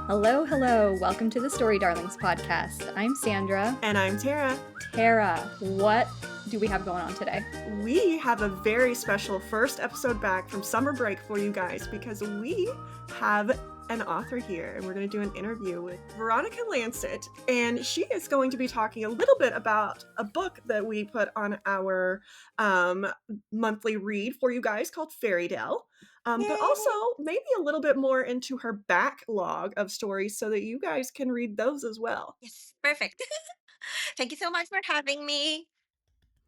Hello, hello. Welcome to the Story Darlings podcast. I'm Sandra. And I'm Tara. Tara, what do we have going on today? We have a very special first episode back from summer break for you guys because we have an author here and we're going to do an interview with Veronica Lancet. And she is going to be talking a little bit about a book that we put on our monthly read for you guys called Fairytale. But also maybe a little bit more into her backlog of stories so that you guys can read those as well. Yes, perfect. Thank you so much for having me.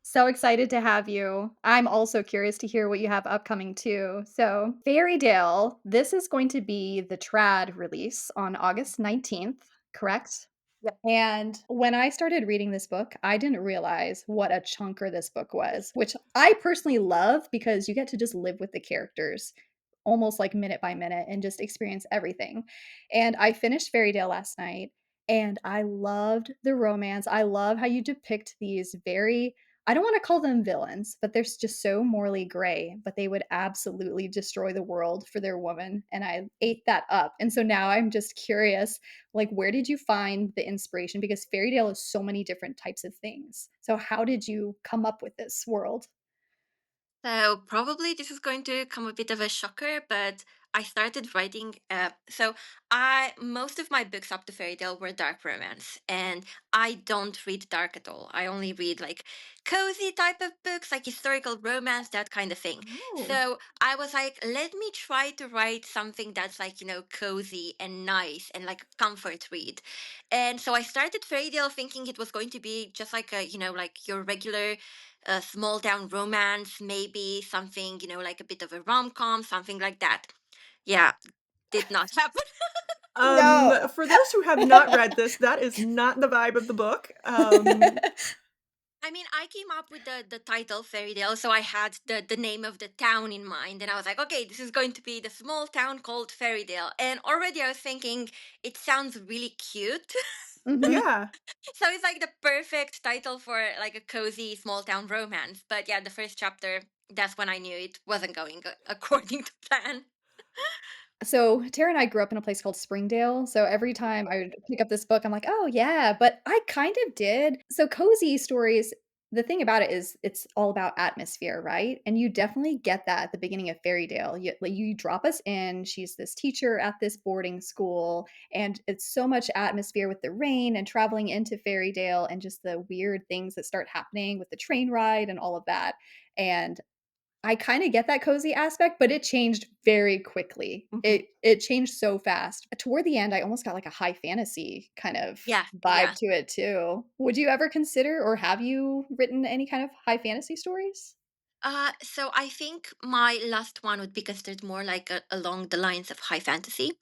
So excited to have you. I'm also curious to hear what you have upcoming too. So, Fairytale, this is going to be the trad release on August 19th, correct? Yep. And when I started reading this book, I didn't realize what a chunker this book was, which I personally love because you get to just live with the characters almost like minute by minute and just experience everything. And I finished Fairytale last night and I loved the romance. I love how you depict these very, I don't want to call them villains, but they're just so morally gray, but they would absolutely destroy the world for their woman. And I ate that up. And so now I'm just curious, like, where did you find the inspiration? Because Fairytale is so many different types of things. So how did you come up with this world? So probably this is going to come a bit of a shocker, but I started writing. So I most of my books up to fairy tale were dark romance, and I don't read dark at all. I only read like cozy type of books, like historical romance, that kind of thing. Oh. So I was like, let me try to write something that's like cozy and nice and like a comfort read. And so I started fairy tale thinking it was going to be just like a like your regular a small town romance, maybe something, like a bit of a rom com, something like that. Yeah, did not happen. No. For those who have not read this, that is not the vibe of the book. I mean, I came up with the title Fairy Tale, so I had the name of the town in mind, and I was like, okay, this is going to be the small town called Fairy And already I was thinking it sounds really cute. Mhm. Yeah. So it's like the perfect title for like a cozy small town romance. But yeah, the first chapter, that's when I knew it wasn't going according to plan. So, Tara and I grew up in a place called Springdale, so every time I would pick up this book, I'm like, "Oh, yeah," but I kind of did. So, cozy stories, the thing about it is it's all about atmosphere, right? And you definitely get that at the beginning of Fairytale. You drop us in, she's this teacher at this boarding school, and it's so much atmosphere with the rain and traveling into Fairytale and just the weird things that start happening with the train ride and all of that. And I kinda get that cozy aspect, but it changed very quickly. Mhm. It changed so fast. Toward the end, I almost got like a high fantasy kind of Yeah, vibe yeah. to it too. Would you ever consider or have you written any kind of high fantasy stories? So I think my last one would be considered more like along the lines of high fantasy.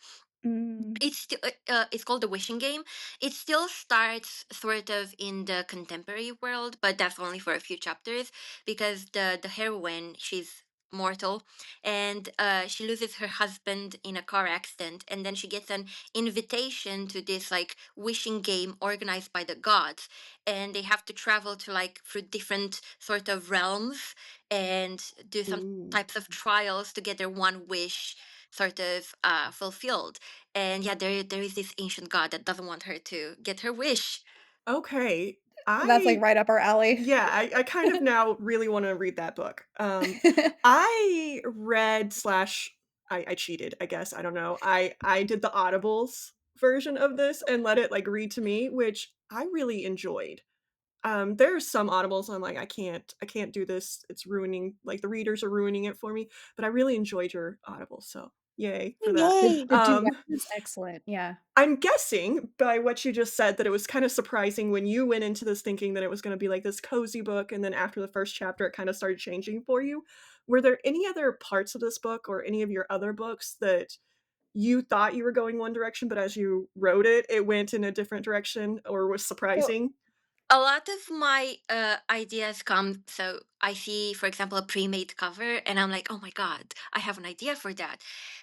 Mm. It's called the Wishing Game. It still starts sort of in the contemporary world, but that's only for a few chapters because the heroine, she's mortal, and she loses her husband in a car accident, and then she gets an invitation to this like wishing game organized by the gods, and they have to travel to like through different sort of realms and do some Ooh. types of trials to get their one wish sort of fulfilled. And yeah, there is this ancient god that doesn't want her to get her wish. Okay. That's, like, I right up our alley. yeah, I kind of now really wanna read that book. I read slash I cheated, I guess, I don't know. I did the Audibles version of this and let it, like, read to me, which I really enjoyed. There's some audibles I'm like, I can't do this. It's ruining like, the readers are ruining it for me," but I really enjoyed your Audible, so yay for that. Yay! The duet Um, is excellent, yeah. I'm guessing by what you just said that it was kinda surprising when you went into this thinking that it was gonna be like this cozy book, and then after the first chapter, it kinda started changing for you. Were there any other parts of this book or any of your other books that you thought you were going one direction, but as you wrote it, it went in a different direction or was So surprising? A lot of my ideas come, so I see, for example, a pre-made cover and I'm like, oh my god, I have an idea for that.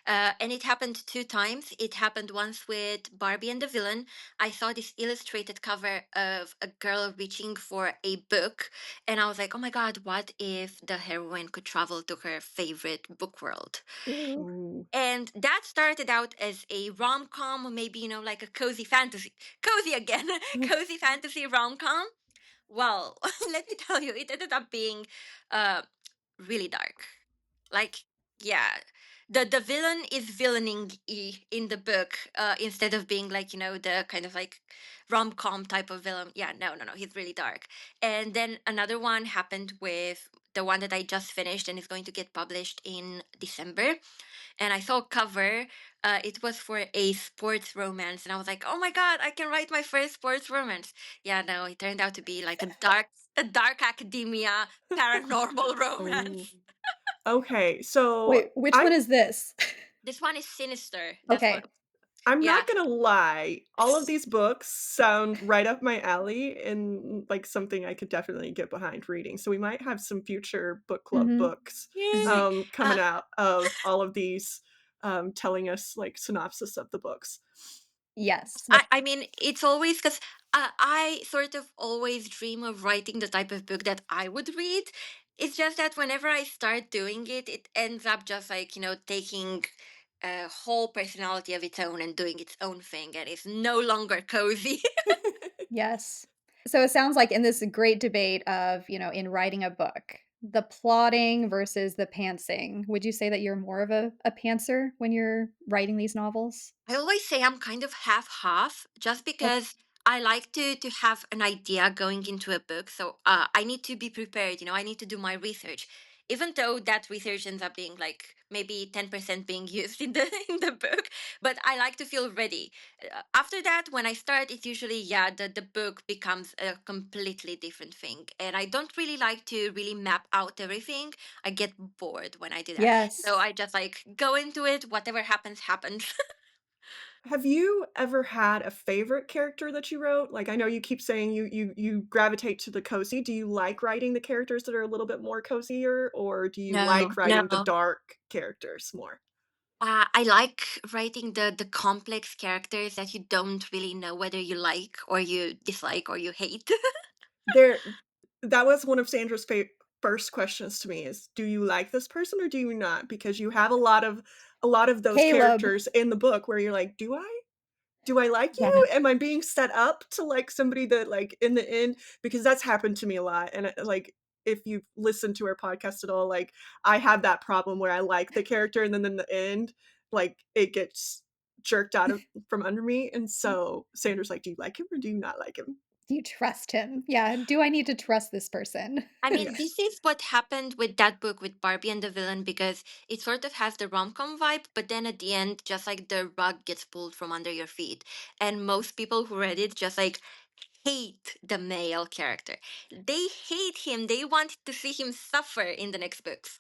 And it happened two times. It happened once with Barbie and the Villain. I saw this illustrated cover of a girl reaching for a book, and I was like, oh my god, what if the heroine could travel to her favorite book world? Ooh. Ooh. And that started out as a rom-com, or maybe, like a cozy fantasy. Cozy again. Cozy fantasy rom-com. Well, let me tell you, it ended up being uh really dark. Like, yeah, the villain is villaining in the book, instead of being like, the kind of like rom-com type of villain. Yeah, no, no, no, he's really dark. And then another one happened with the one that I just finished and is going to get published in December. And I saw a cover. It was for a sports romance, and I was like, "Oh my god, I can write my first sports romance." Yeah, no, it turned out to be like a dark academia paranormal Oh. romance. Okay, so Wait, which I'm one is this? This one is sinister. That's what. Okay. I'm Yeah. not gonna lie, all of these books sound right up my alley and like something I could definitely get behind reading. So we might have some future book club Mhm. books Yay. coming out of all of these telling us like synopsis of the books. Yes. I mean, it's always because I sort of always dream of writing the type of book that I would read. It's just that whenever I start doing it, it ends up just like, taking a whole personality of its own and doing its own thing, and it's no longer cozy. Yes. So it sounds like in this great debate of, in writing a book, the plotting versus the pantsing, would you say that you're more of a pantser when you're writing these novels? I always say I'm kind of half half, just Ok. because I like to have an idea going into a book. So I need to be prepared. I need to do my research, even though that research ends up being like maybe 10% being used in the in the book. But I like to feel ready. After that, when I start, it's usually, yeah, the book becomes a completely different thing, and I don't really like to really map out everything. I get bored when I do that, so Yes. I just like go into it. Whatever happens, happens. Have you ever had a favorite character that you wrote? Like I know you keep saying you gravitate to the cozy. Do you like writing the characters that are a little bit more cozier, or do you No, like writing the no. dark characters more? I like writing the complex characters that you don't really know whether you like or you dislike or you hate. There that was one of Sandra's first questions to me is, "Do you like this person or do you not?" Because you have a lot of those Caleb. characters in the book where you're like, "Do I? Do I like Yeah. you? Am I being set up to like somebody that like in the end?" Because that's happened to me a lot, and, like, if you've listened to our podcast at all, like, I have that problem where I like the character and then in the end, like, it gets jerked out of from under me, and so Sandra's like, "Do you like him or do you not like him?" Do you trust him? Yeah, do I need to trust this person? I mean, Yes. this is what happened with that book with Barbie and the Villain, because it sort of has the rom-com vibe, but then at the end, just like the rug gets pulled from under your feet. And most people who read it just like hate the male character. They hate him. They want to see him suffer in the next books.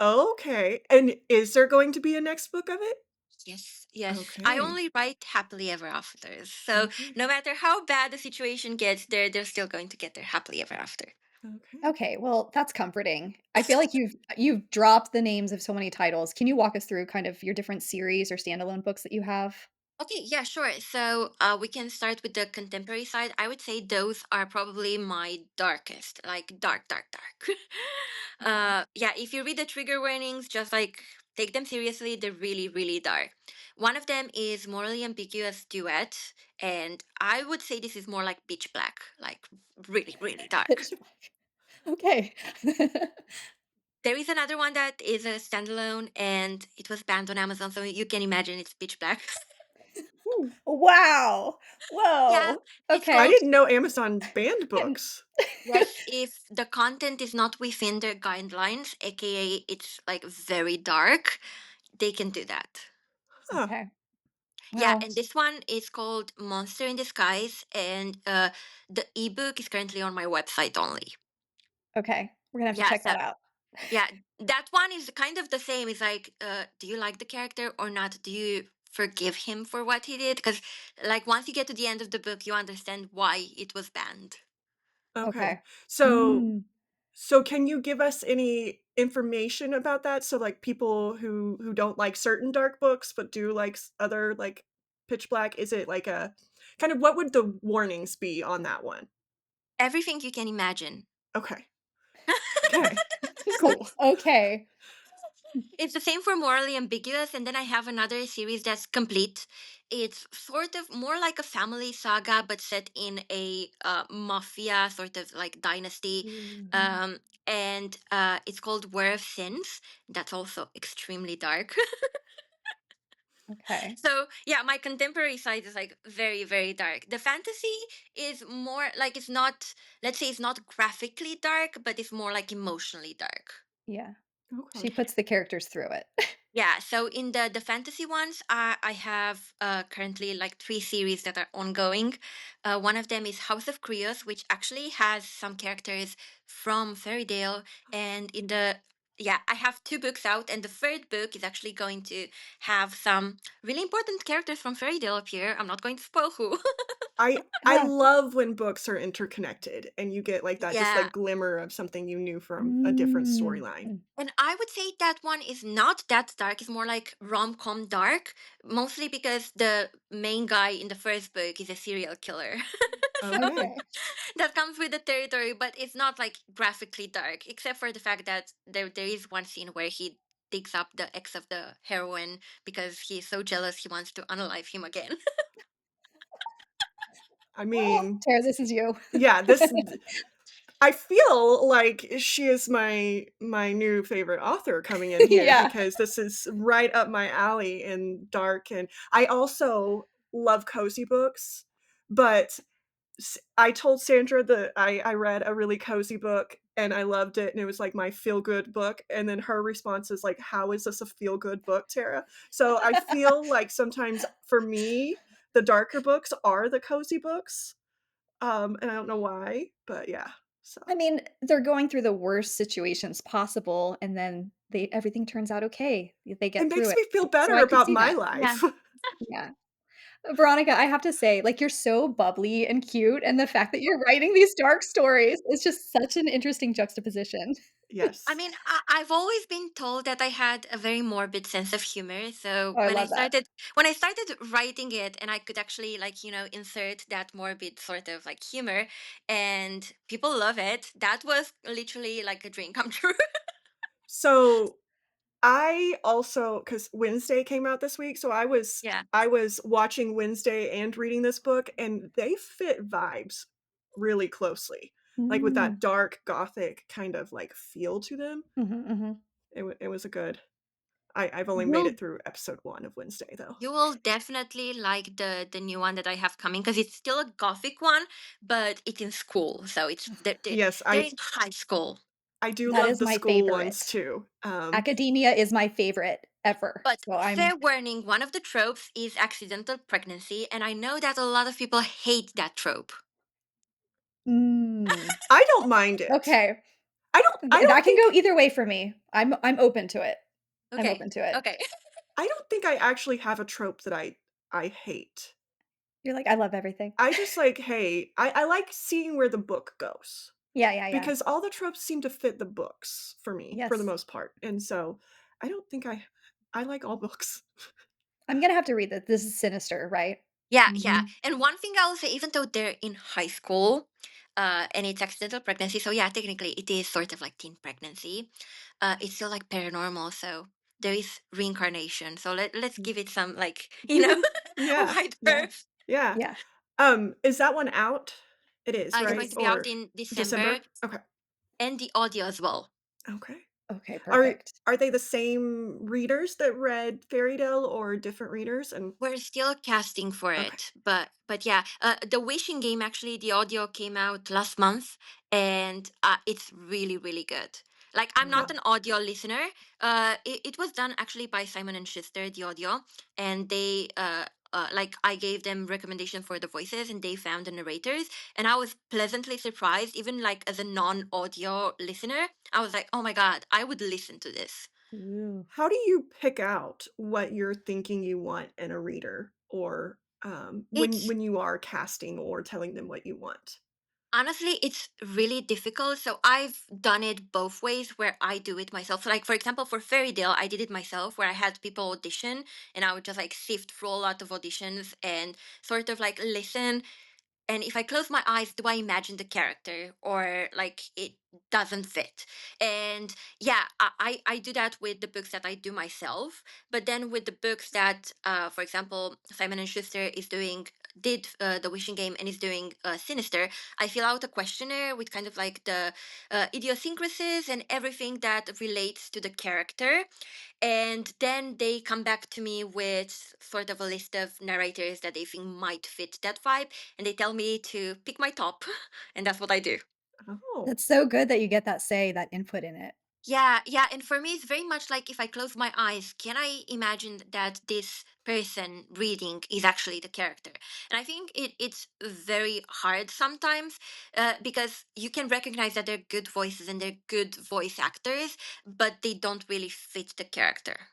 Okay, and is there going to be a next book of it? Yes, yes. I Okay, only write happily ever afters. So okay, no matter how bad the situation gets, they're still going to get their happily ever after. okay. Okay, well, that's comforting. I feel like you've dropped the names of so many titles. Can you walk us through kind of your different series or standalone books that you have? Okay, yeah, sure. So we can start with the contemporary side. I would say those are probably my darkest, like dark, dark, dark. Okay. Yeah, if you read the trigger warnings, just like take them seriously. They're really, really dark. One of them is Morally Ambiguous Duet, and I would say this is more like pitch black, like really, really dark. Pitch Black. Okay. There is another one that is a standalone, and it was banned on Amazon, so you can imagine it's pitch black. Ooh, wow. Yeah, Whoa. it's I Okay. called. didn't know Amazon banned And books. Yes, if the content is not within their guidelines, aka it's like very dark, they can do that. Huh. Okay. Yeah, Wow. and this one is called Monster in Disguise, and the ebook is currently on my website only. Okay. We're gonna have to Yeah, check so that out. yeah, that one is kind of the same. It's like, do you like the character or not? Do you forgive him for what he did? Because like once you get to the end of the book, you understand why it was banned. Okay. Okay. So Mm, so can you give us any information about that? So, like, people who don't like certain dark books, but do like other, like, pitch black, is it like a kind of what would the warnings be on that one? Everything you can imagine. Okay. Okay. Cool. okay. It's the same for Morally Ambiguous, and then I have another series that's complete. It's sort of more like a family saga, but set in a mafia sort of like dynasty. Ooh, Um, and it's called War of Sins. That's also extremely dark. okay. So yeah, my contemporary side is like very, very dark. The fantasy is more like it's not, let's say it's not graphically dark, but it's more like emotionally dark. Yeah. Okay. She puts the characters through it. Yeah, so in the fantasy ones, I have currently like three series that are ongoing. One of them is House of Krios, which actually has some characters from Fairy Tale, and in the yeah, I have two books out, and the third book is actually going to have some really important characters from Fairy Tale appear. I'm not going to spoil who. I Ah. love when books are interconnected and you get, like, that just, Yeah, like, glimmer of something you knew from a different Mm. storyline. and I would say that one is not that dark. It's more like rom-com dark, mostly because the main guy in the first book is a serial killer. So Okay. Okay. that comes with the territory, but it's not like graphically dark, except for the fact that there is one scene where he digs up the ex of the heroine because he's so jealous he wants to unalive him again. I Oh, mean, Tara, this is you. yeah, this I feel like she is my new favorite author coming in here Yeah. because this is right up my alley in dark, and I also love cozy books, but I told Sandra that I read a really cozy book and I loved it and it was like my feel good book. And then her response is like, "How is this a feel good book, Tara?" So I feel like sometimes for me, the darker books are the cozy books. And I don't know why, but yeah. So I mean, they're going through the worst situations possible, and then everything turns out okay. They it get through makes it. me feel So better I could about see my that. Yeah. life. Yeah. Veronica, I have to say, like, you're so bubbly and cute, and the fact that you're writing these dark stories is just such an interesting juxtaposition. I Yes. mean, I've always been told that I had a very morbid sense of humor. So Oh, I love that. when I started writing it, and I could actually like insert that morbid sort of like humor, and people love it. That was literally like a dream come true. So I also, because Wednesday came out this week, so Yeah. I was watching Wednesday and reading this book, and they fit vibes really closely, like, with that Mm. dark gothic kind of, like, feel to them. Mhm, mhm. It was a good I've only made You'll it through episode 1 of Wednesday, though. you will definitely like the new one that I have coming because it's still a gothic one, but it's in school, so it's Yes, they're in high school. I do That love is the my school ones favorite. too. Academia is my favorite ever, But so I'm fair warning, one of the tropes is accidental pregnancy, and I know that a lot of people hate that trope. mm, I don't mind it. okay. I That don't can go think either way for me. I'm open to it. I'm Okay, open to it. okay. I don't think I actually have a trope that I hate. You're like, "I love everything." I just like, hey, I like seeing where the book goes. Yeah, yeah, yeah. Because all the tropes seem to fit the books for me, for the Yes. most part, and so I don't think I like all books. I'm gonna have to read this. This is Sinister, right? Yeah, yeah. Mhm. And one thing I will say, even though they're in high school, and it's accidental pregnancy, so yeah, technically it is sort of like teen pregnancy. It's still like paranormal, so there is reincarnation. So let's give it some like Yeah, wide Yeah, berth. yeah. yeah. Is that one out? It is, It's going right? to be out Or in December, December? Okay, and the audio as well. okay. Okay, Are perfect. are they the same readers that read Fairy Tale or different readers? And We're still casting for okay. it, but yeah, the Wishing Game actually the audio came out last month, and it's really really good. Like I'm not How an audio listener. It was done actually by Simon and Schuster, the audio, and they like I gave them recommendation for the voices, and they found the narrators, and I was pleasantly surprised. Even like as a non-audio listener, I was like, oh my god, I would listen to this. Ooh. how do you pick out what you're thinking you want in a reader or, It's when you are casting or telling them what you want? Honestly, it's really difficult. So I've done it both ways where I do it myself. So like for example, for Fairy Tale, I did it myself where I had people audition and I would just like sift through a lot of auditions and sort of like listen, and if I close my eyes, do I imagine the character or like it doesn't fit? And yeah, I do that with the books that I do myself. But then with the books that, for example, Simon and Schuster is doing, did the Wishing Game and is doing Sinister, I fill out a questionnaire with kind of like the idiosyncrasies and everything that relates to the character, and then they come back to me with sort of a list of narrators that they think might fit that vibe, and they tell me to pick my top, and that's what I do. Oh. That's so good that you get that say, that input in it. Yeah, yeah, and for me, it's very much like if I close my eyes, can I imagine that this person reading is actually the character? And I think it's very hard sometimes because you can recognize that they're good voices and they're good voice actors, but they don't really fit the character.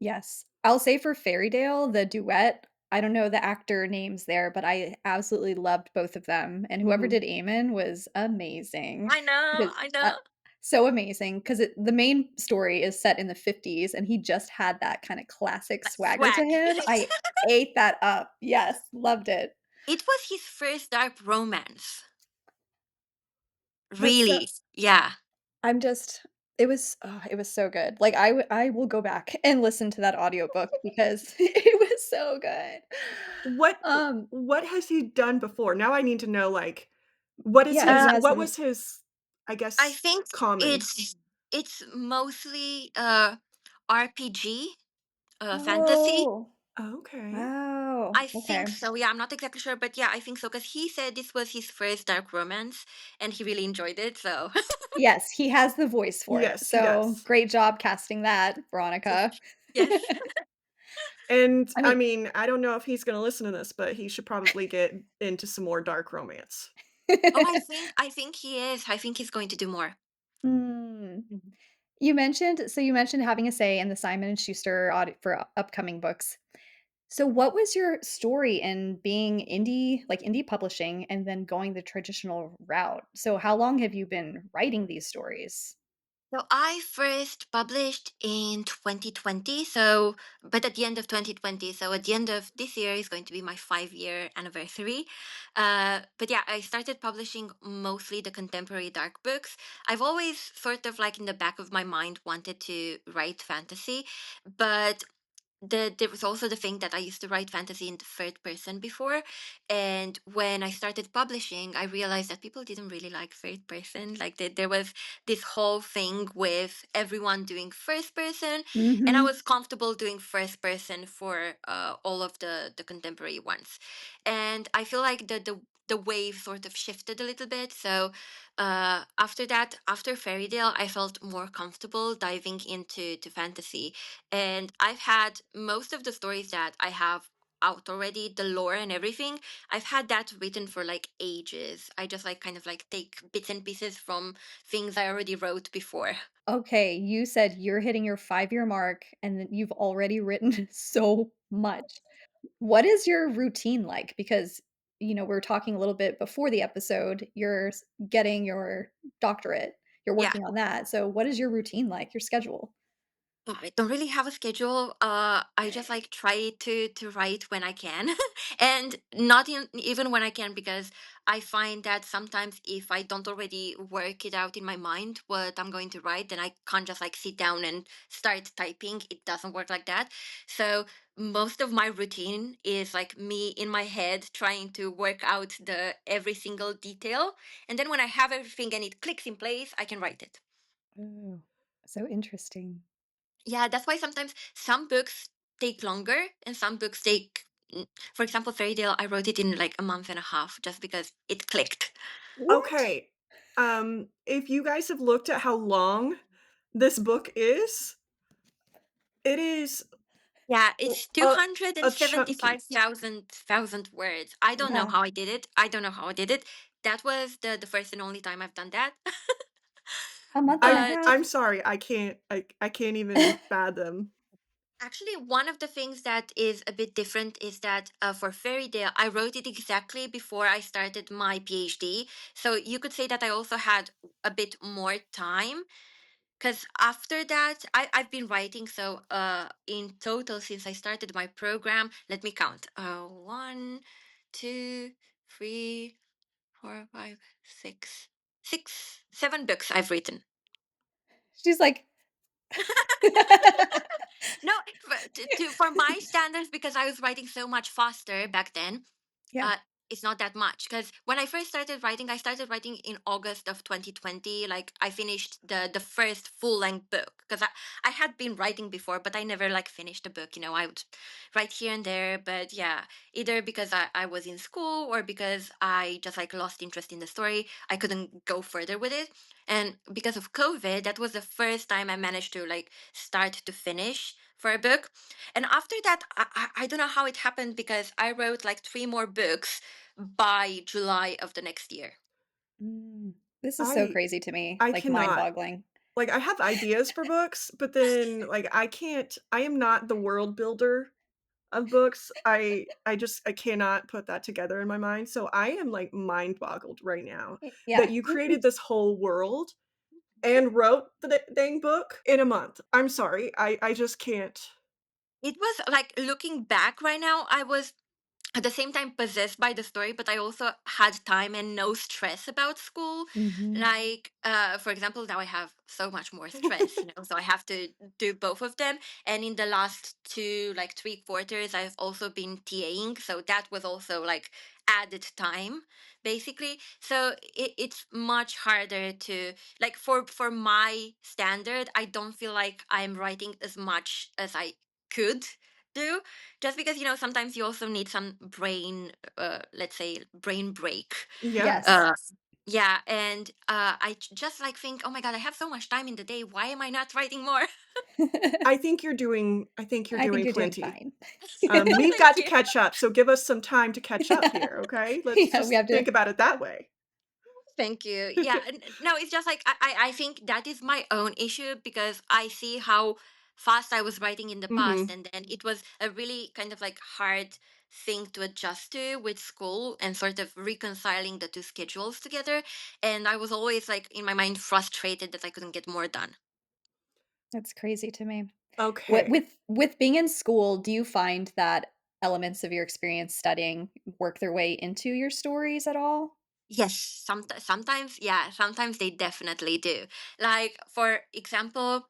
Yes. I'll say for Fairytale, the duet, I don't know the actor names there, but I absolutely loved both of them, and whoever Mhm. did Eamon was amazing I know, because I know. so amazing 'cause the main story is set in the '50s, and he just had that kinda classic Like swagger to swag. him. I ate that up. Yes, loved it. It was his first dark romance. That's so Really. Yeah. I'm just it was so good. Like, I will go back and listen to that audiobook because it was so good. What Um, what has he done before? Now I need to know, like, what is yeah, he his Uh, has what some was his, I I guess, think common? it's mostly RPG, fantasy. Oh, Okay. wow, I think okay. so. Yeah, I'm not exactly sure, but yeah, I think so because he said this was his first dark romance and he really enjoyed it. So, Yes, he has the voice for it, Yes, he so does. great job casting that, Veronica. yes. And, I I mean mean, I don't know if he's gonna listen to this, but he should probably get into some more dark romance. Oh, I think he is. I think he's going to do more. Mm. You mentioned having a say in the Simon& and Schuster audit for upcoming books. So what was your story in being indie publishing and then going the traditional route? So how long have you been writing these stories? So I first published in 2020. So, but at the end of 2020, so at the end of this year is going to be my 5 year anniversary. But yeah, I started publishing mostly the contemporary dark books. I've always sort of like in the back of my mind wanted to write fantasy, but there was also the thing that I used to write fantasy in the third person before, and when I started publishing, I realized that people didn't really like third person. Like there was this whole thing with everyone doing first person, and I Mhm. was comfortable doing first person for all of the contemporary ones, and I feel like the wave sort of shifted a little bit. So after that, after Fairy Tale, I felt more comfortable diving into to fantasy, and I've had most of the stories that I have out already, the lore and everything. I've had that written for like ages. I just like kind of like take bits and pieces from things I already wrote before. Okay, you said you're hitting your 5-year mark and that you've already written so much. What is your routine like? Because, we were talking a little bit before the episode, you're getting your doctorate, you're Yeah. working on that. So what is your routine like, your schedule? I don't really have a schedule. I just like try to write when I can, and not even when I can, because I find that sometimes if I don't already work it out in my mind what I'm going to write, then I can't just like sit down and start typing. It doesn't work like that. So most of my routine is like me in my head trying to work out the every single detail, and then when I have everything and it clicks in place, I can write it. Oh, so interesting. Yeah, that's why sometimes some books take longer and some books take, for example, Fairy Tale, I wrote it in like a month and a half just because it clicked. What? Okay, if you guys have looked at how long this book is, it is Yeah, it's a a chunky. 275,000 words. I don't know Yeah, how I did it. I don't know how I did it. That was the first and only time I've done that. a month and a I'm But half? I'm sorry, I can't even fathom. Actually, one of the things that is a bit different is that for Fairy Tale, I wrote it exactly before I started my PhD. So you could say that I also had a bit more time because after that, I've been writing. So in total, since I started my program, let me count: one, two, three, four, five, six, 7 books I've written. She's like No, for my standards, because I was writing so much faster back then, Yeah. uh, it's not that much. Because when I started writing in August of 2020. Like I finished the first full length book because I had been writing before, but I never like finished a book. I would write here and there, but yeah, either because I was in school or because I just like lost interest in the story, I couldn't go further with it. And because of COVID, that was the first time I managed to like start to finish for a book. And after that, I don't know how it happened because I wrote like 3 more books by July of the next year. Mm. This is so I crazy to me, I like cannot. mind-boggling. Like, I have ideas for books, but then, like, I am not the world builder of books. I cannot put that together in my mind, so I am, like, mind boggled right now that Yeah. you created this whole world and wrote the dang book in a month. I'm sorry, I just can't. It was like looking back right now, I was at the same time possessed by the story, but I also had time and no stress about school. Mhm. Like for example, now I have so much more stress, so I have to do both of them. And in the last two, like 3 quarters, I've also been TAing, so that was also like added time basically. So it's much harder to like for my standard, I don't feel like I'm writing as much as I could do, just because sometimes you also need some brain, let's say brain break. Yes. Yes. uh yeah, and just like think, oh my god, I have so much time in the day, why am I not writing more? I think you're I think doing you're doing plenty. fine. We've Thank got to you. catch up, so give us some time to catch up here, okay? Let's Yeah, we just have to think about it that way. Thank you. Yeah, no, it's just like I think that is my own issue because I see how fast I was writing in the past, Mhm. and then it was a really kind of like hard thing to adjust to with school and sort of reconciling the two schedules together. And I was always like in my mind frustrated that I couldn't get more done. That's crazy to me. What Okay. with being in school, do you find that elements of your experience studying work their way into your stories at all? Yes, sometimes, yeah, sometimes they definitely do. Like, for example,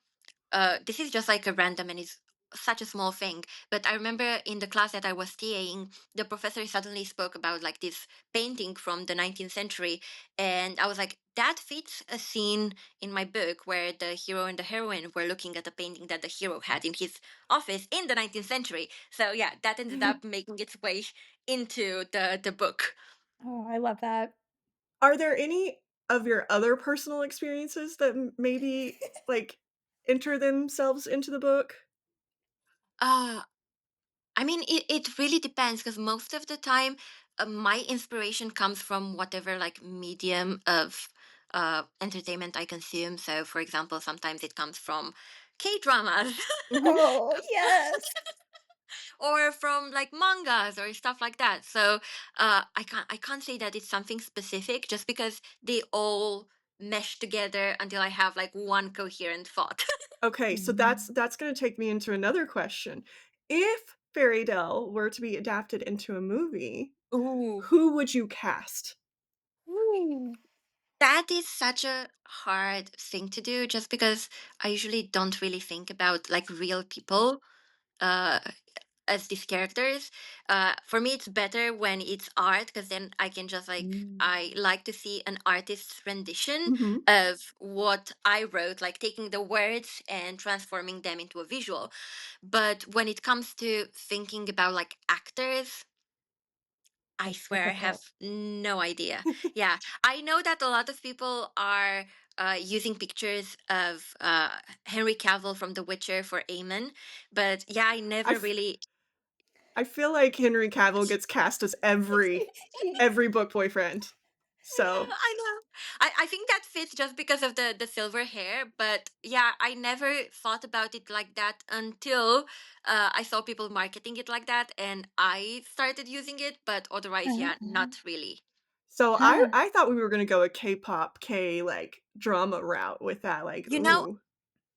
this is just like a random and it's such a small thing, but I remember in the class that I was TAing, the professor suddenly spoke about like this painting from the 19th century, and I was like, that fits a scene in my book where the hero and the heroine were looking at a painting that the hero had in his office in the 19th century. So yeah, that ended up making its way into the book. Oh, I love that. Are there any of your other personal experiences that maybe, like, enter themselves into the book? Uh, I mean, it really depends because most of the time, my inspiration comes from whatever like medium of entertainment I consume. So, for example, sometimes it comes from K dramas Oh, yes. or from like mangas or stuff like that. So, I can't say that it's something specific just because they all mesh together until I have like one coherent thought. Okay, so Mhm. that's gonna take me into another question. If Fairy Tale were to be adapted into a movie, Ooh. who would you cast? Ooh. That is such a hard thing to do just because I usually don't really think about like real people uh as these characters. For me it's better when it's art because then I can just like Mm. I like to see an artist's rendition Mhm. of what I wrote, like taking the words and transforming them into a visual. But when it comes to thinking about like actors, I That's swear I have difficult. no idea. Yeah, I know that a lot of people are using pictures of Henry Cavill from The Witcher for Aemon, but yeah, I I never f really. I feel like Henry Cavill gets cast as every book boyfriend. I know, So, I know. I think that fits just because of the silver hair, but yeah, I never thought about it like that until I saw people marketing it like that, and I started using it. But otherwise, Uh-huh. yeah, not really. So Huh. I thought we were gonna go a K-pop, like, drama route with that, like, You know, ooh.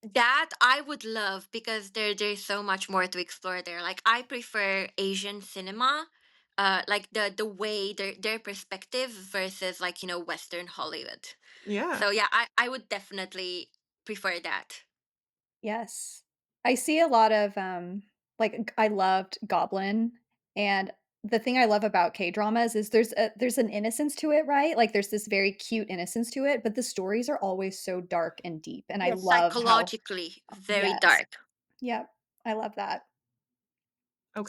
that I would love because there's so much more to explore there. Like I prefer Asian cinema, like the way their perspective versus like Western Hollywood. Yeah. So yeah, I would definitely prefer that. Yes. I see a lot of, I loved Goblin, and the thing I love about K-dramas is there's an innocence to it, right? Like, there's this very cute innocence to it, but the stories are always so dark and deep, and I Yes, love how psychologically very yes. dark. Yep. I love that.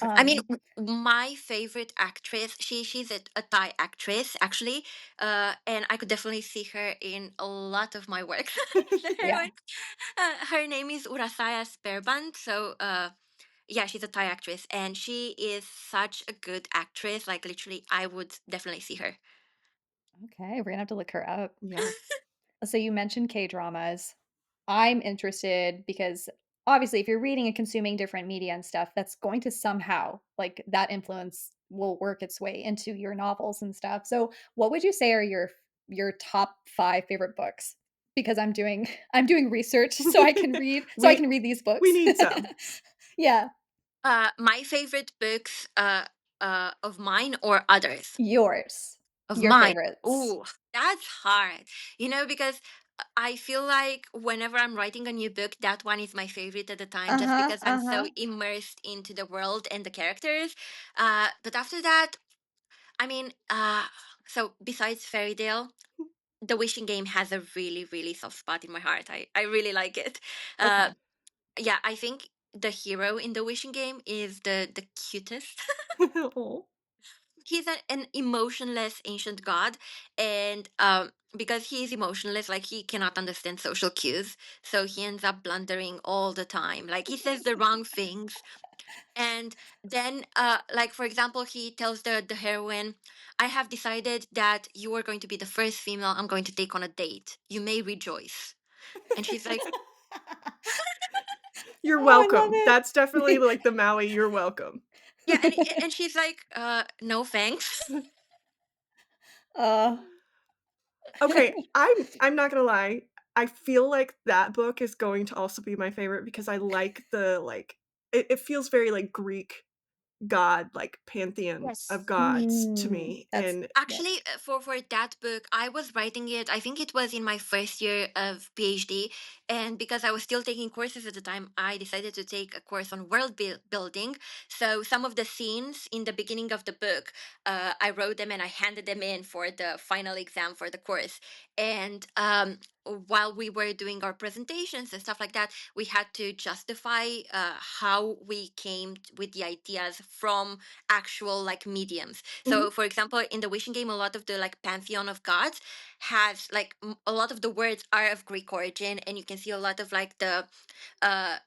I mean, Um, my favorite actress, she's a Thai actress actually, and I could definitely see her in a lot of my work. The yeah. heroine, her name is Urasaya Sperband. So, yeah, she's a Thai actress, and she is such a good actress. Like literally, I would definitely see her. Okay, we're gonna have to look her up. Yes. So you mentioned K-dramas. I'm interested because obviously if you're reading and consuming different media and stuff, that's going to somehow like that influence will work its way into your novels and stuff. So what would you say are your top 5 favorite books? Because I'm doing research so I We can read these we books. need some. Yeah, My favorite books, of mine or others. yours. Of Your mine. favorites. Oh, that's hard. Because I feel like whenever I'm writing a new book, that one is my favorite at the time, just Uh-huh, because I'm so uh-huh. immersed into the world and the characters. But after that, I mean, so besides Fairy Tale, The Wishing Game has a really, really soft spot in my heart. I really like it. Uh, Okay. yeah, I think the hero in The Wishing Game is the cutest. Oh. He's an emotionless ancient god, and because he is emotionless, like he cannot understand social cues, so he ends up blundering all the time, like he says the wrong things. And then like for example, he tells the heroine, I have decided that you are going to be the first female I'm going to take on a date, you may rejoice. And she's like, You're Oh, I love welcome. That's definitely it. like the Maui, "You're welcome." yeah, and she's like, no thanks. Uh, Okay, I'm not gonna lie, I feel like that book is going to also be my favorite because I like it feels very, like, Greek god, like, pantheon Yes. of gods to me, That's and yeah. Actually, for that book, I was writing it. I think it was in my first year of PhD, and because I was still taking courses at the time, I decided to take a course on building. So some of the scenes in the beginning of the book, I wrote them and I handed them in for the final exam for the course. And while we were doing our presentations and stuff like that, we had to justify how we came with the ideas from actual like mediums. mhm. So, for example, in the Wishing Game, a lot of the like pantheon of gods has like a lot of the words are of Greek origin, and you can see a lot of like the,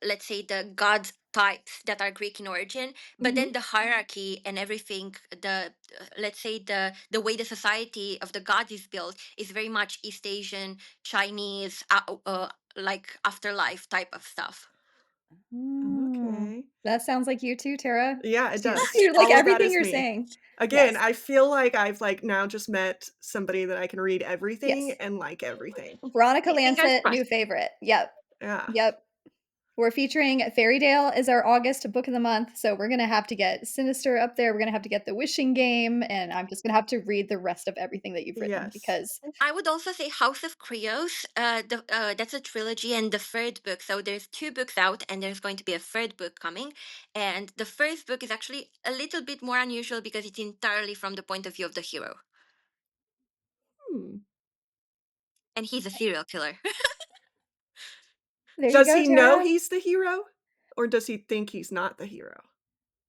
let's say, the god types that are Greek in origin. But Mhm. then the hierarchy and everything, the let's say the way the society of the gods is built is very much East Asian, Chinese, like afterlife type of stuff. Mm. Okay. That sounds like you too, Tara. Yeah, it does. You're like All of that everything is you're me. saying. Again, Yes. I feel like I've, like, now just met somebody that I can read everything Yes. and like everything. Veronica Fingers Lancet, crossed. new favorite. Yep. Yeah. Yep. We're featuring Fairy is our August book of the month, so we're gonna have to get Sinister up there. We're gonna have to get The Wishing Game, and I'm just gonna have to read the rest of everything that you've written Yes. because And I would also say House of Krios. That's a trilogy, and the third book. So there's two books out, and there's going to be a third book coming. And the first book is actually a little bit more unusual because it's entirely from the point of view of the hero, Hmm. and he's a serial killer. there you Does go, he know Tara. he's the hero? Or does he think he's not the hero?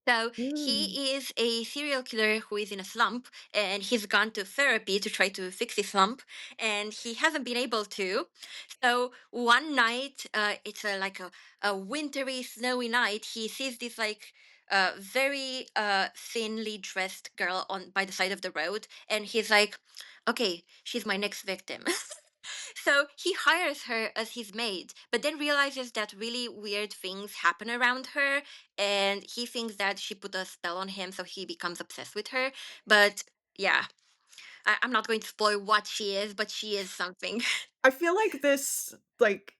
So Ooh. he is a serial killer who is in a slump, and he's gone to therapy to try to fix his slump, and he hasn't been able to. So one night, it's like a wintry, snowy night. He sees this like very thinly dressed girl on by the side of the road, and he's like, okay, she's my next victim. So he hires her as his maid, but then realizes that really weird things happen around her, and he thinks that she put a spell on him, so he becomes obsessed with her. But yeah, I'm not going to spoil what she is, but she is something. I feel like this, like,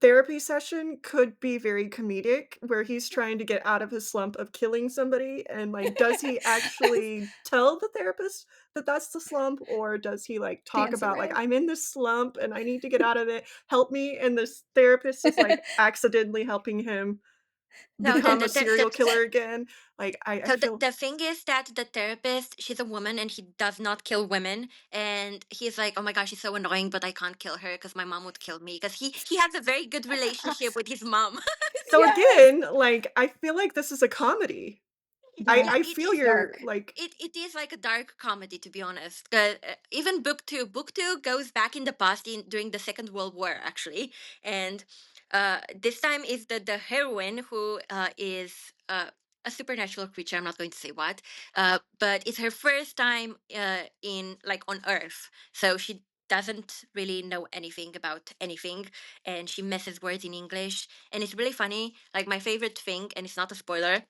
therapy session could be very comedic, where he's trying to get out of his slump of killing somebody, and, like, does he actually tell the therapist that that's the slump, or does he, like, talk Dance about, like, around. "I'm in this slump and I need to get out of it, help me," and this therapist is, like, accidentally helping him No, become a serial killer again? Like, I so feel the thing is that the therapist, she's a woman and he does not kill women. And he's like, oh my gosh, she's so annoying, but I can't kill her because my mom would kill me. Because he has a very good relationship with his mom. so Yes. again, like, I feel like this is a comedy. Yeah, I It feel is your, dark. like it is like a dark comedy, to be honest. Even book two goes back in the past during the Second World War, actually, and this time is the heroine who is a supernatural creature. I'm not going to say what, but it's her first time in like on Earth, so she doesn't really know anything about anything, and she messes words in English, and it's really funny. Like my favorite thing, and it's not a spoiler,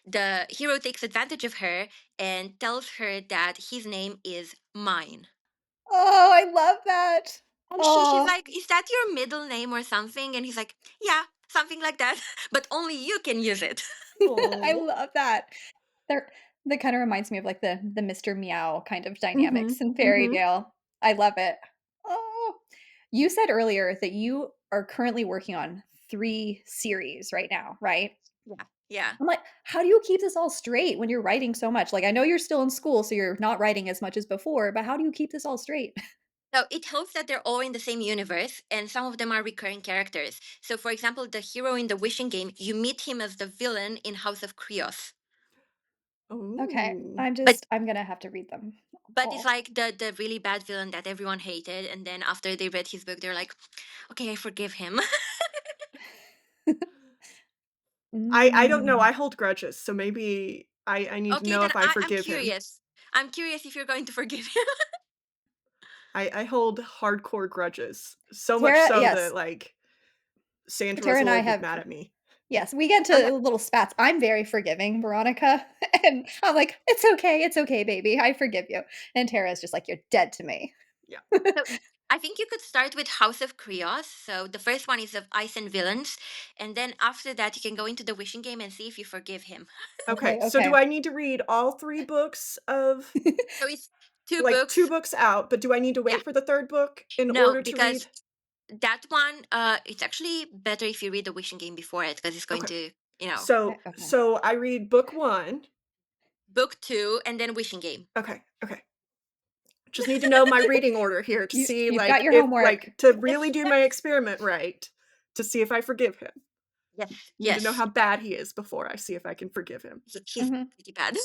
the hero takes advantage of her and tells her that his name is Mine. Oh, I love that. And she's Oh, like, is that your middle name or something? And he's like, yeah, something like that. But only you can use it. I oh. love that. They're that kinda reminds me of, like, the Mr. Meow kind of Mhm, dynamics in Fairy mhm. Tale. I love it. Oh. You said earlier that you are currently working on 3 series right now, right? Yeah. Yeah. I'm like, how do you keep this all straight when you're writing so much? Like, I know you're still in school, so you're not writing as much as before, but how do you keep this all straight? So it helps that they're all in the same universe and some of them are recurring characters. So, for example, the hero in the Wishing Game, you meet him as the villain in House of Krios. Okay, Oh. I'm gonna have to read them But it's all. like the really bad villain that everyone hated, and then after they read his book they're like, okay, I forgive him. I don't know, Mm. I hold grudges, so maybe I need to Okay, know then if I I'm forgive him. curious. I'm curious if you're going to forgive him. I hold hardcore grudges, so much Tara, so that, yes, like, Sandra Tara was a and I little bit have mad at me. yes, we get Oh yeah. into little spats. I'm very forgiving, Veronica, and I'm like, it's okay, baby, I forgive you." And Tara's just like, "You're dead to me." Yeah. So I think you could start with House of Krios. So the first one is of Ice and Villains, and then after that you can go into the Wishing Game and see if you forgive him. Okay, Okay, so do okay. I need to read all 3 books of So it's two like, 2 books. books out, but do I need to Yeah. wait for the 3rd book in No, order to because read? that one, it's actually better if you read the Wishing Game before it, because it's going Okay. to, you know, Okay, So okay. so I read book 1. book two and then Wishing Game. Okay, okay. Just need to know my reading order here to see, You've got like, your if homework. like, to really Yes, do my yes, experiment right, to see if I forgive him. yes, Need to know yes. how bad he is before I see if I can forgive him. He's Mhm. pretty bad.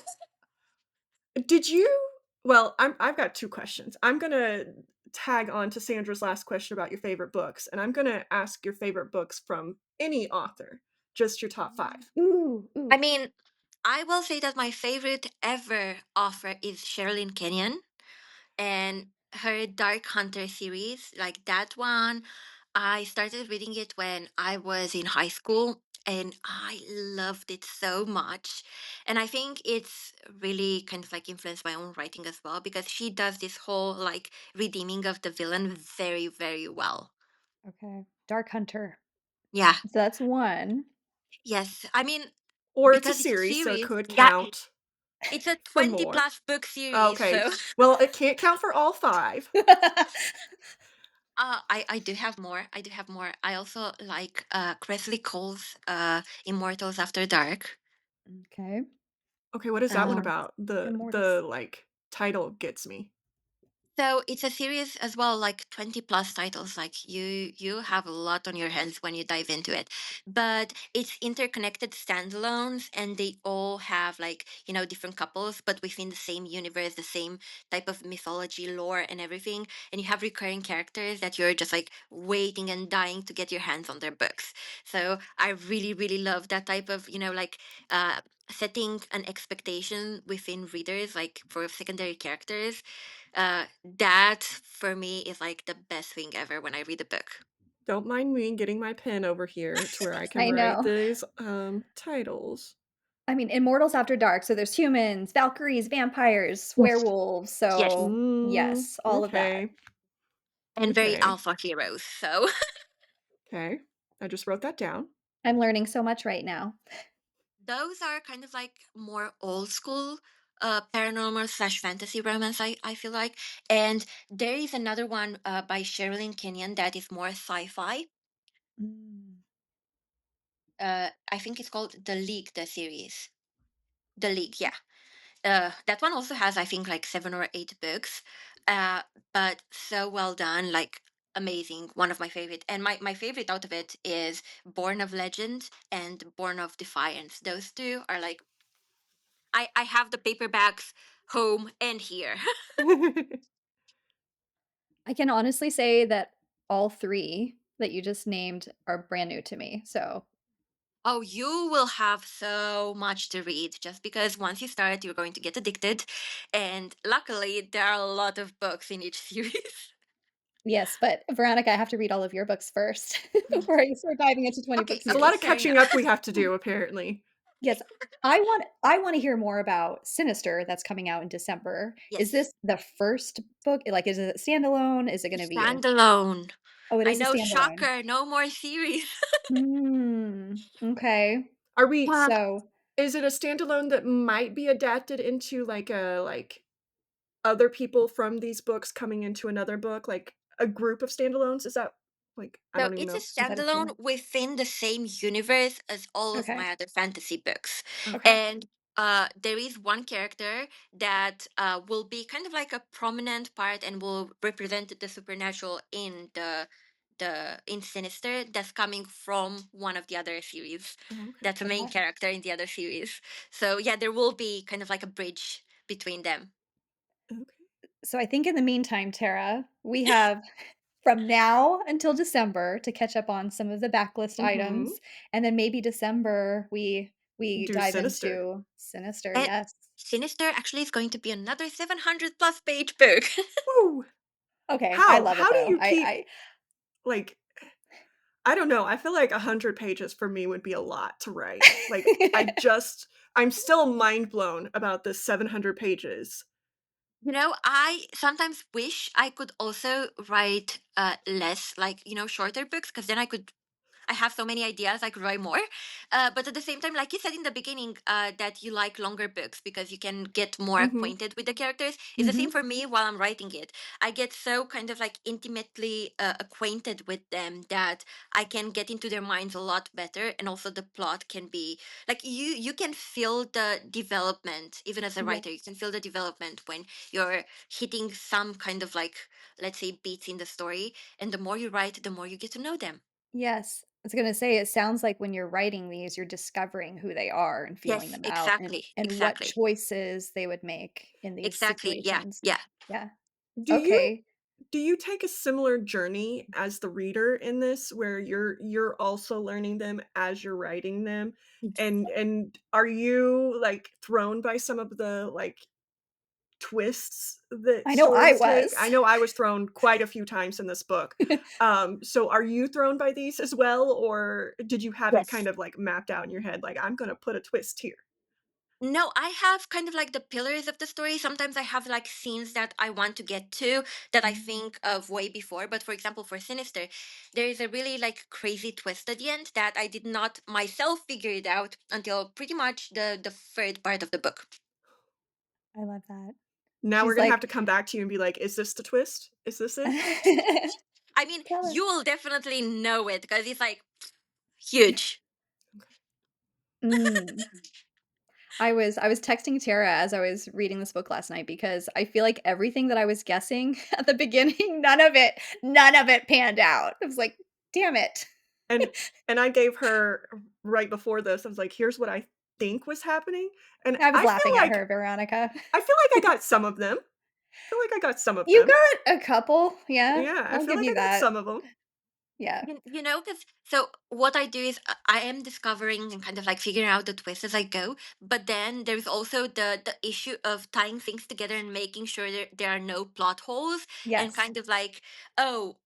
Did you well, I've got 2 questions. I'm gonna tag on to Sandra's last question about your favorite books, and I'm gonna ask your favorite books from any author, just your top 5. Ooh, I ooh. mean, I will say that my favorite ever author is Sherilyn Kenyon, and her Dark Hunter series, like that one, I started reading it when I was in high school and I loved it so much. And I think it's really kind of like influenced my own writing as well because she does this whole like redeeming of the villain very, very well. Okay. Dark Hunter. Yeah. So that's 1. Yes. I mean, Or it's a because it's a series, so it series, could yeah, count it's a for 20 more. plus book series. Okay. So Well, it can't count for all 5. I do have more. I do have more. I also like Cresley Cole's Immortals After Dark. Okay. Okay, what is that one Um, about? The, Immortals. like, title gets me. So it's a series as well, like 20 plus titles. Like you have a lot on your hands when you dive into it. But it's interconnected standalones, and they all have like, different couples, but within the same universe, the same type of mythology, lore, and everything. And you have recurring characters that you're just like waiting and dying to get your hands on their books. So I really, really love that type of, uh setting an expectation within readers, like for secondary characters. That for me is like the best thing ever when I read a book. Don't mind me getting my pen over here to where I can I write know. these titles. I mean, Immortals After Dark, so there's humans, Valkyries, vampires, Yes. werewolves, Yes. so Mm, yes, all of that. okay. And very Okay. alpha heroes. So Okay. I just wrote that down. I'm learning so much right now. those are kind of like more old school paranormal slash fantasy romance, I feel like. And there is another one by Sherilyn Kenyon that is more sci-fi. Mm. I think it's called The League, the series. The League, yeah. That one also has, I think, like 7 or 8 books, uh, but so well done, like amazing. One of my favorite, and my favorite out of it is Born of Legend and Born of Defiance. Those two are like I have the paperbacks home and here. I can honestly say that all 3 that you just named are brand new to me, so Oh, you will have so much to read just because once you start, you're going to get addicted. And luckily, there are a lot of books in each series. yes, but Veronica, I have to read all of your books first before I start diving into 20 Okay, books a There's a okay, lot of piece. fair catching enough. up we have to do, apparently. Yes, I wanna hear more about Sinister that's coming out in December. Is Yes, this the first book? Like, is it standalone? Is it gonna be a standalone. Oh, it I is a know, standalone. shocker, no more series. Okay. Are we Yeah. So is it a standalone that might be adapted into, other people from these books coming into another book, like, a group of standalones? Is that I So don't even it's a know. is that a thing? standalone within the same universe as all of Okay, my other fantasy books. okay. Okay. And there is one character that will be kind of like a prominent part and will represent the supernatural in the in Sinister, that's coming from one of the other series. Oh, okay. That's a main Okay. character in the other series. So yeah, there will be kind of like a bridge between them. Okay. So I think in the meantime, Tara, we have from now until December to catch up on some of the backlist Mhm. items, and then maybe December we Do dive Sinister. into Sinister, And yes. Sinister actually is going to be another 700 plus page book. Woo! Okay, I How? love it How do though. you keep I like, I don't know, I feel like 100 pages for me would be a lot to write. I'm still mind blown about this 700 pages. I sometimes wish I could also write less, like, shorter books, because then I have so many ideas, I could write more. But at the same time, like you said in the beginning, that you like longer books because you can get more Mhm. acquainted with the characters. It's the same Mhm. for me while I'm writing it. I get so kind of like intimately acquainted with them that I can get into their minds a lot better. And also the plot can be like you can feel the development, even as a Yeah. writer, you can feel the development when you're hitting some kind of like, let's say, beats in the story. And the more you write, the more you get to know them. Yes. I was gonna say, it sounds like when you're writing these, you're discovering who they are and feeling Yes, them out exactly, and what exactly, choices they would make in these exactly. Yeah, situations. yeah. Yeah. Do you Okay. do you take a similar journey as the reader in this where you're also learning them as you're writing them? And are you, like, thrown by some of the, twists that I know I stories take? I was. know I was thrown quite a few times in this book. So are you thrown by these as well, or did you have it Yes. kind of, like, mapped out in your head, like, "I'm gonna put a twist here"? No, I have kind of like the pillars of the story. Sometimes I have like scenes that I want to get to that I Mm. think of way before. But for example, for Sinister, there is a really like crazy twist at the end that I did not myself figure it out until pretty much the third part of the book. I love that. Now we're She's gonna have like to come back to you and be like, "Is this the twist? Is this it?" I mean, Tell you us. will definitely know it because it's like huge. Okay. Mm. I was texting Tara as I was reading this book last night because I feel like everything that I was guessing at the beginning, none of it panned out. I was like, "Damn it." And I gave her right before this, I was like, "Here's what I think was happening," and I was laughing at her, Veronica. I feel like I got some of them. I feel like I got some of You them. got a couple, yeah, Yeah, I I'll feel give like you I got that. some of them. Yeah. You know, because so what I do is I am discovering and kind of like figuring out the twist as I go. But then there's also the issue of tying things together and making sure there are no plot holes and Yes. kind of like, oh,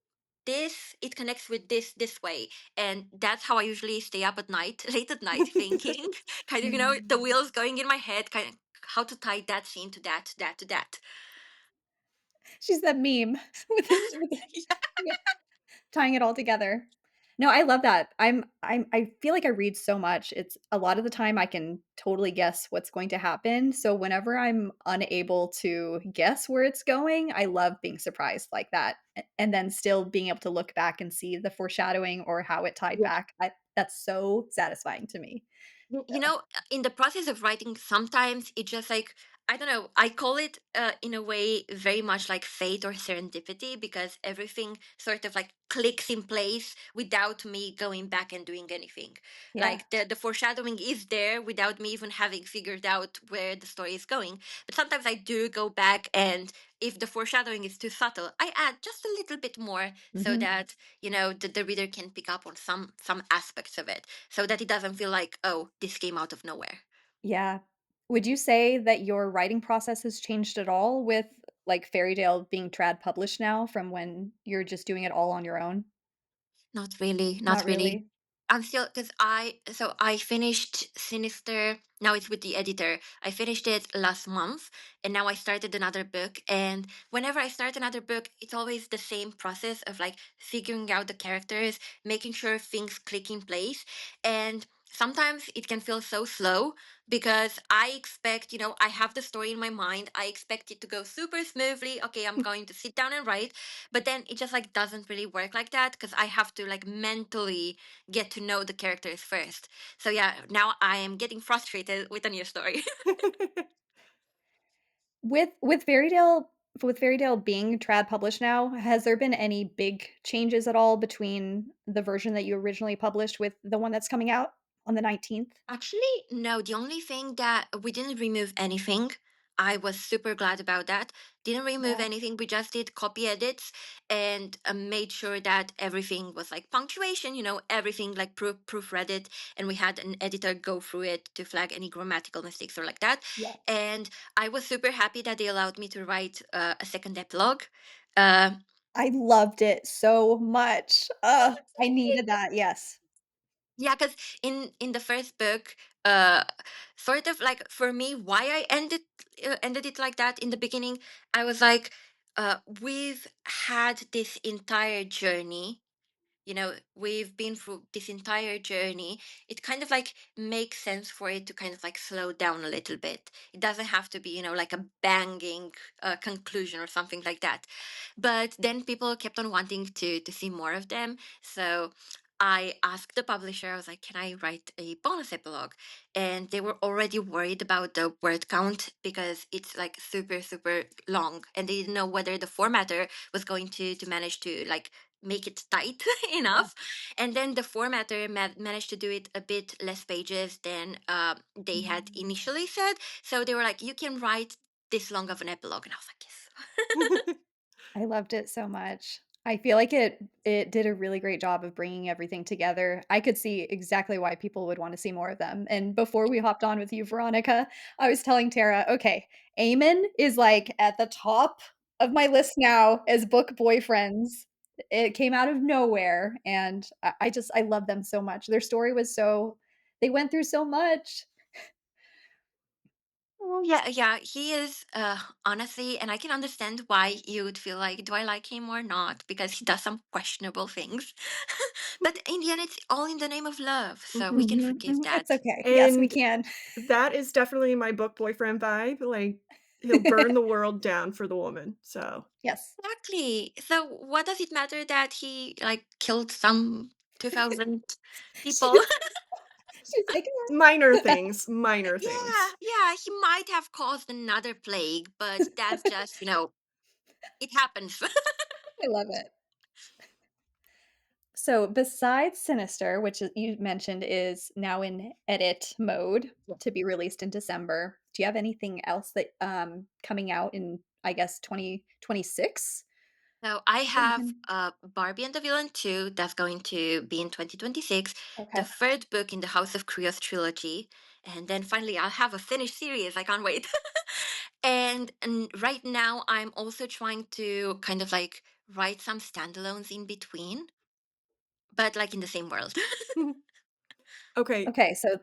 this it connects with this way, and that's how I usually stay up at night, late at night, thinking, kind of the wheels going in my head, kind of how to tie that scene to that, to that, to that. She's that meme with the yeah, tying it all together. No, I love that. I feel like I read so much. It's a lot of the time I can totally guess what's going to happen. So whenever I'm unable to guess where it's going, I love being surprised like that. And then still being able to look back and see the foreshadowing or how it tied back. That's so satisfying to me. In the process of writing, sometimes it just like, I don't know, I call it in a way very much like fate or serendipity, because everything sort of like clicks in place without me going back and doing anything. Yeah. Like the foreshadowing is there without me even having figured out where the story is going. But sometimes I do go back, and if the foreshadowing is too subtle, I add just a little bit more so Mhm. that the reader can pick up on some aspects of it, so that it doesn't feel like, oh, this came out of nowhere. Yeah. Would you say that your writing process has changed at all with, like, Fairy being trad published now from when you're just doing it all on your own? Not really, Not not really. really? I'm still, because I finished Sinister. Now it's with the editor. I finished it last month, and now I started another book. And whenever I start another book, it's always the same process of like figuring out the characters, making sure things click in place. And sometimes it can feel so slow, because I expect, I have the story in my mind. I expect it to go super smoothly. Okay, I'm going to sit down and write, but then it just like doesn't really work like that, because I have to like mentally get to know the characters first. So yeah, now I am getting frustrated with a new story. With Fairy being trad published now, has there been any big changes at all between the version that you originally published with the one that's coming out on the 19th? Actually, no. The only thing that we didn't remove anything. I was super glad about that. Didn't remove Yeah. anything. We just did copy edits and made sure that everything was like punctuation, everything like proofread it. And we had an editor go through it to flag any grammatical mistakes or like that. Yeah. And I was super happy that they allowed me to write a second epilogue. Uh, I loved it so much. oh, I really? needed that, yes. Yeah, because in the first book, uh, sort of like for me, why I ended it like that in the beginning, I was like, we've had this entire journey, we've been through this entire journey. It kind of like makes sense for it to kind of like slow down a little bit. It doesn't have to be, like a banging conclusion or something like that. But then people kept on wanting to see more of them, so I asked the publisher. I was like, can I write a bonus epilogue? And they were already worried about the word count, because it's like super super long, and they didn't know whether the formatter was going to manage to like make it tight Yeah. enough. And then the formatter managed to do it a bit less pages than they had initially said. So they were like, you can write this long of an epilogue. And I was like, yes. I loved it so much. I feel like it did a really great job of bringing everything together. I could see exactly why people would wanna see more of them, and before we hopped on with you, Veronica, I was telling Tara, "Okay, Eamon is, like, at the top of my list now as book boyfriends." It came out of nowhere, and I love them so much. Their story was so they went through so much. Oh, yeah, yeah, he is, honestly, and I can understand why you would feel like, do I like him or not? Because he does some questionable things. But in the end, it's all in the name of love, so we can Mhm, forgive mhm, it's that. okay. Yes, we And can. that is definitely my book boyfriend vibe, like, he'll burn the world down for the woman, so Yes. Exactly. So what does it matter that he like killed some 2,000 people? She's like, Minor "Ah." things, minor Yeah, things. yeah, he might have caused another plague, but that's just, it happens. I love it. So, besides Sinister, which you mentioned is now in edit mode to be released in December, do you have anything else that coming out in, I guess, 2026? So I That you have can Barbie and the Villain 2 that's going to be in 2026, the Okay. third book in the House of Curios trilogy, and then finally I'll have a finished series. I can't wait. And right now I'm also trying to kind of like write some standalones in between, but like in the same world. Okay, Okay, so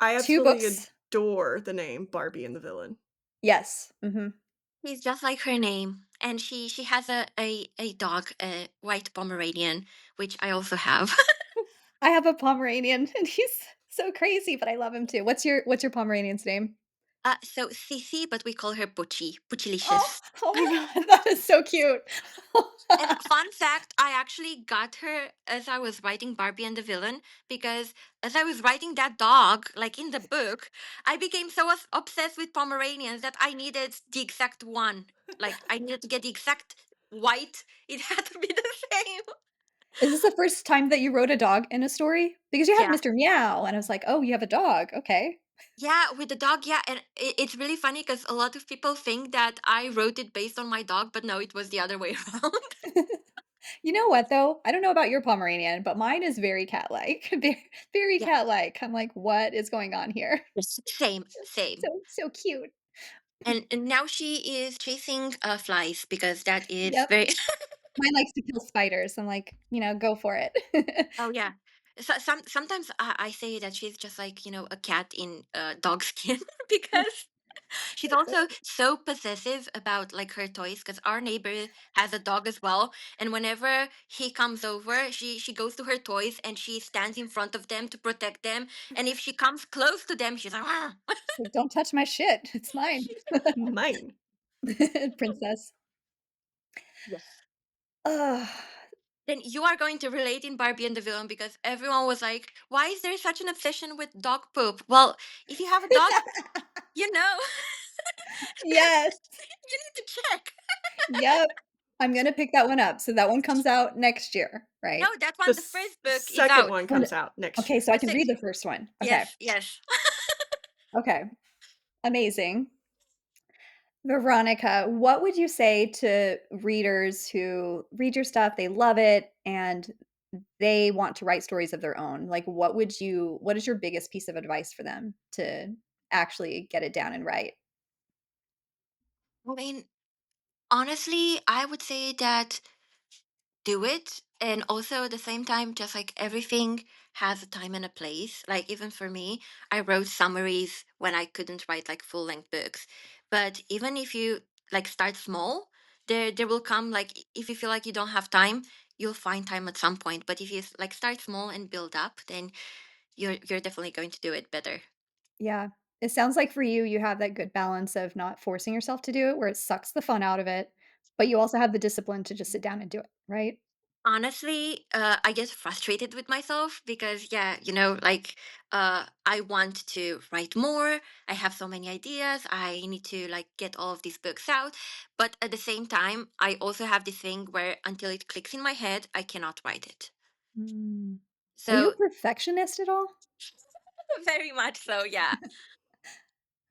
I 2 absolutely books. adore the name Barbie and the Villain. Yes. Mhm. She's just like her name, and she has a dog, a white Pomeranian, which I also have. I have a Pomeranian and he's so crazy, but I love him too. What's your Pomeranian's name? So Sissy, but we call her Butchie, Oh, Butchilicious. oh my god, that is so cute. And fun fact, I actually got her as I was writing Barbie and the Villain because as I was writing that dog, like in the book, I became so obsessed with Pomeranians that I needed the exact one. Like I needed to get the exact white. It had to be the same. Is this the first time that you wrote a dog in a story? Because you have Yeah. Mr. Meow, and I was like, "Oh, you have a dog, okay." Yeah, with the dog, yeah, and it's really funny because a lot of people think that I wrote it based on my dog, but no, it was the other way around. You know what, though? I don't know about your Pomeranian, but mine is very cat-like, very Yeah, cat-like. I'm like, "What is going on here?" yes, same, same. So cute. And now she is chasing flies because that is Yep. very. Mine likes to kill spiders. I'm like, go for it. Oh yeah. So sometimes I say that she's just like a cat in dog skin because she's also so possessive about like her toys because our neighbor has a dog as well, and whenever he comes over, she goes to her toys and she stands in front of them to protect them, and if she comes close to them, she's like, "Ah." It's like, "Don't touch my shit. It's mine." Mine. Princess. Yes. Ugh. Then you are going to relate in Barbie and the Villain because everyone was like, "Why is there such an obsession with dog poop?" Well, if you have a dog, you know Yes. you need to check. Yep. I'm gonna pick that one up. So that one comes out next year, No, right? that The one, the first book is second out. one When comes out next Okay, year. so I The can six. read the first one. Okay. Yes, yes. Okay. Amazing. Veronica, what would you say to readers who read your stuff, they love it, and they want to write stories of their own? Like, what is your biggest piece of advice for them to actually get it down and write? I mean, honestly, I would say that do it. And also at the same time, just like everything has a time and a place. Like even for me, I wrote summaries when I couldn't write like full length books. But even if you like start small, there will come like if you feel like you don't have time, you'll find time at some point. But if you like start small and build up, then you're definitely going to do it better. Yeah. It sounds like for you, you have that good balance of not forcing yourself to do it, where it sucks the fun out of it, but you also have the discipline to just sit down and do it, right? Honestly, I get frustrated with myself because, yeah, I want to write more. I have so many ideas. I need to like get all of these books out. But at the same time, I also have this thing where until it clicks in my head, I cannot write it. Mm. Are you So, a perfectionist at all? very much so, yeah.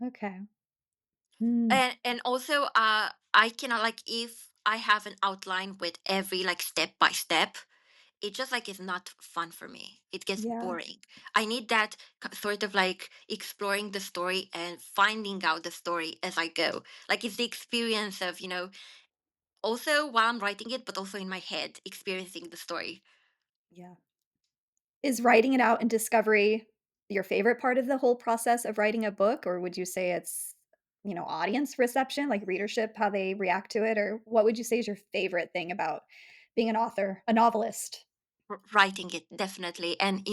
Okay. Mm. And also, I cannot like if I have an outline with every like step by step, it just like is not fun for me. It gets Yeah. boring. I need that sort of like exploring the story and finding out the story as I go. Like it's the experience of, also while I'm writing it, but also in my head, experiencing the story. Yeah. Is writing it out and discovery your favorite part of the whole process of writing a book, or would you say it's, audience reception, like readership, how they react to it, or what would you say is your favorite thing about being an author, a novelist? Writing it, definitely. And,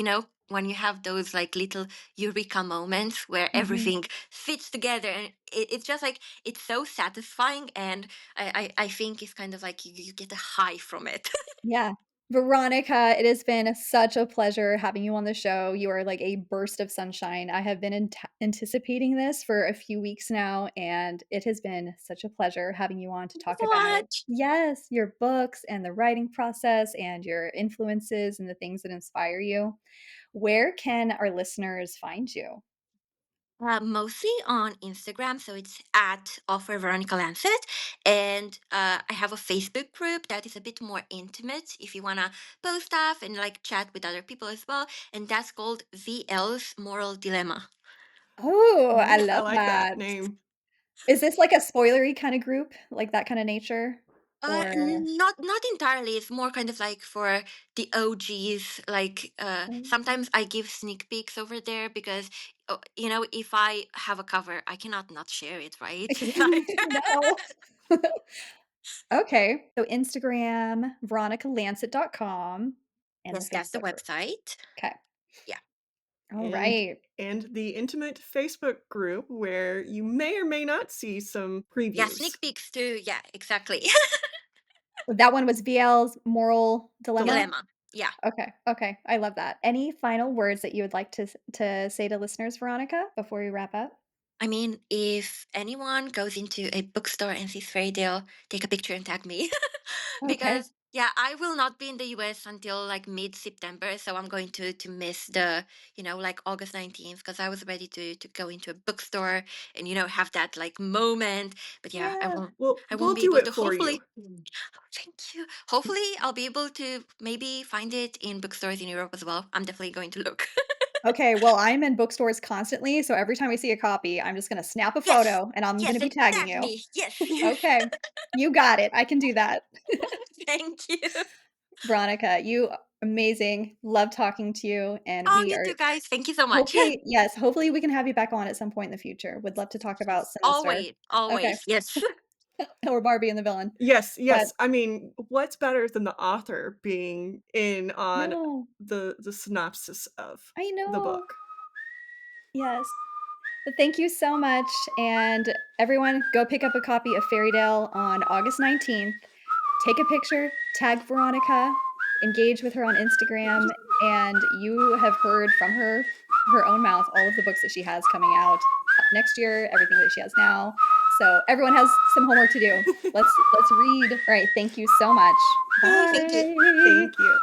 when you have those like little eureka moments where Mhm. everything fits together and it's just like it's so satisfying and I think it's kind of like you get a high from it. Yeah. Veronica, it has been such a pleasure having you on the show. You are like a burst of sunshine. I have been anticipating this for a few weeks now, and it has been such a pleasure having you on to talk about, What? yes, your books and the writing process and your influences and the things that inspire you. Where can our listeners find you? Mostly on Instagram, so it's at Offer Veronica Lancet, and I have a Facebook group that is a bit more intimate if you wanna post stuff and like chat with other people as well, and that's called VL's Moral Dilemma. Oh, I I love like that that. name. Is this like a spoilery kind of group? Like that kind of nature? Or Not entirely. It's more kind of like for the OGs. Like sometimes I give sneak peeks over there because if I have a cover, I cannot not share it, right? It's like no. Okay. So Instagram, veronicalancet.com, and the yes, that's the Facebook group. website. Okay. Yeah, All and right. and the intimate Facebook group where you may or may not see some yeah, previews. sneak peeks too. Yeah, exactly. That one was VL's Moral Dilemma? Dilemma. Yeah. Okay. Okay. I love that. Any final words that you would like to say to listeners, Veronica, before we wrap up? I mean, if anyone goes into a bookstore and sees Fairy Tale, take a picture and tag me. Okay. Because yeah, I will not be in the US until like mid-September, so I'm going to miss the, like August 19th because I was ready to go into a bookstore and have that like moment. But yeah, I Yeah. won't Well, I won't we'll be do able it to for hopefully. you. Thank you. Hopefully I'll be able to maybe find it in bookstores in Europe as well. I'm definitely going to look. Okay, well, I'm in bookstores constantly, so every time I see a copy, I'm just gonna snap a Yes. photo and I'm gonna Yes, be and tagging tag you. me. Yes. Okay. You got it. I can do that. Thank you. Veronica, you amazing. Love talking to you, and Oh, we you are too, guys. Thank you so much. hopefully yes, hopefully we can have you back on at some point in the future. Would love to talk about Yes. Sinister. Always, Okay. always. Yes. Or Barbie and the Villain. Yes, But yes. I mean, what's better than the author being in on no, the synopsis of I the know. book? Yes. But thank you so much, and everyone go pick up a copy of Fairytale on August 19th. Take a picture, tag Veronica, engage with her on Instagram, and you have heard from her own mouth, all of the books that she has coming out next year, everything that she has now. So everyone has some homework to do. Let's read. All right, thank you so much. Yay, thank you. Bye. Thank you.